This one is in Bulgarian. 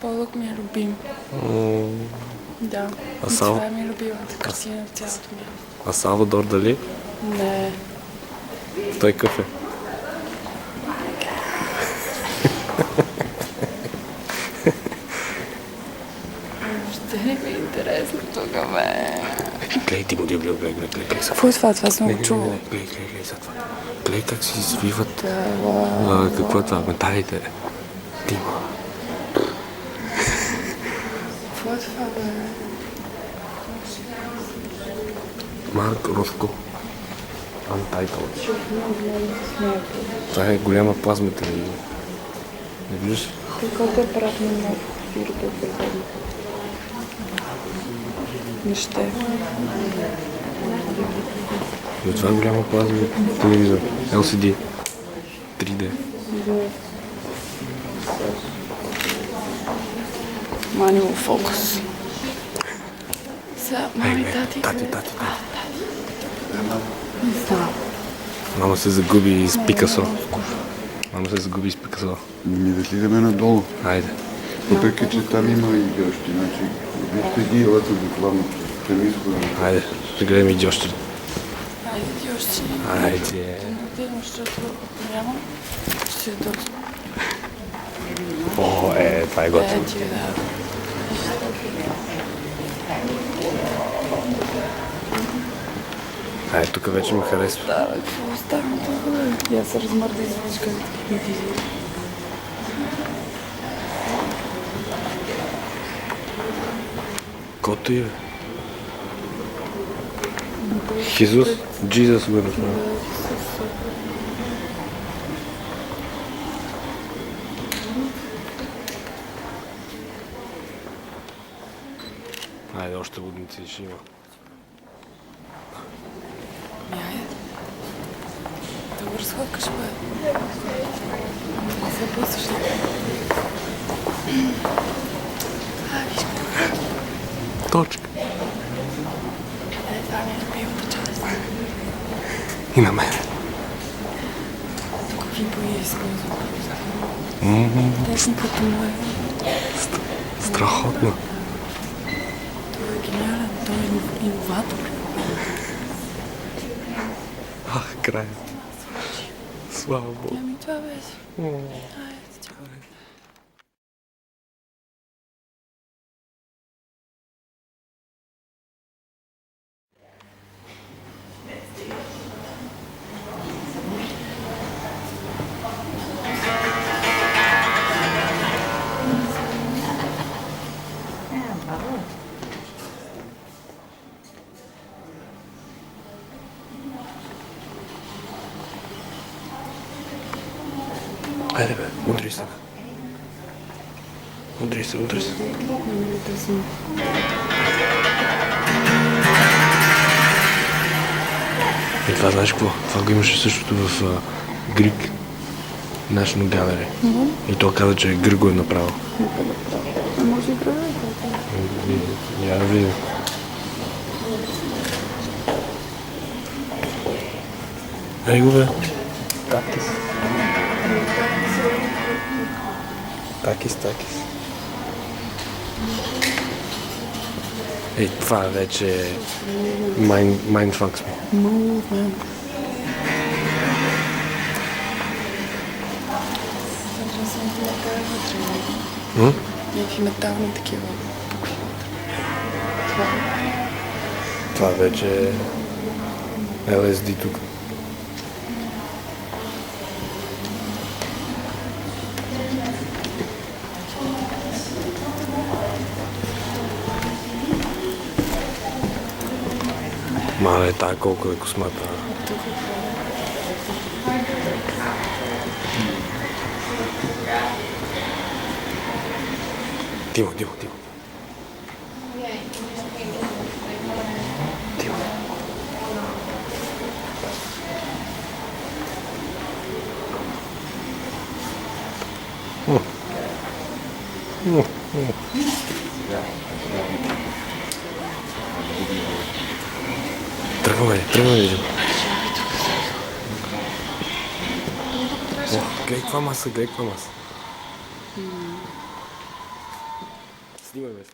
Полък ми е любим. Да. А Сава? Това ми е любимата картина в цялото място. А Салвадор дали? Не. Той какъв е? Ще не ми е интересно тук, бе. Гледай, ти го гледай. Какво е това? Това съм го чувала. Гледай за това. Гледай как си извиват. Какво е това? Металите. Дима. Какво е това, бе? Марк Роско. Untitled. Това е голяма плазма телевизия. Не виждаш ли? Колко е апарат на много фирото от прехода? Не ще. Но това е голяма плазма телевизор. LCD. 3D. Manual focus. Сега, мами, тати. Не знам. Мама се загуби с Пикасо. Ми да слизаме надолу. Хайде. Въпреки, че там има и гъщи, значи вижте ги, елата буквално към изхода. Хайде, ще гледаме и дьощри. Айде, дьощи. Хайде. Надявам, защото няма. Ще дойде. О, това е готино. Ти, да. Тук вече ми харесва. Да, какво става тук, бе? Я се размърда и звучка да ги Кото и бе. Хизус? Джизус го направи. Айде, още водници ще има. Добър сходкаш, бе. Не се пусаш ли? Виж какво. Точка. Това ми е любимата част. И на мен. Тук ви бои изкъзва. Тесно като мое. Страхотно. Той е гениален. Той е иноватор. Край. Слава Богу. Ами това беше. Хайде бе, удри се. И това знаеш какво? Това го имаше същото в Greek National Gallery. И той каза, че Гръг го е направил. Може и правя. Я да видим. Ей го бе. Такис. Ей, това вече е mindfucks ми. Movement. Някакви метални такива. Това вече е LSD тук. Мале, тая колко е космата. Тимо. Тръгваме. Гледай каква маса. Снимаме.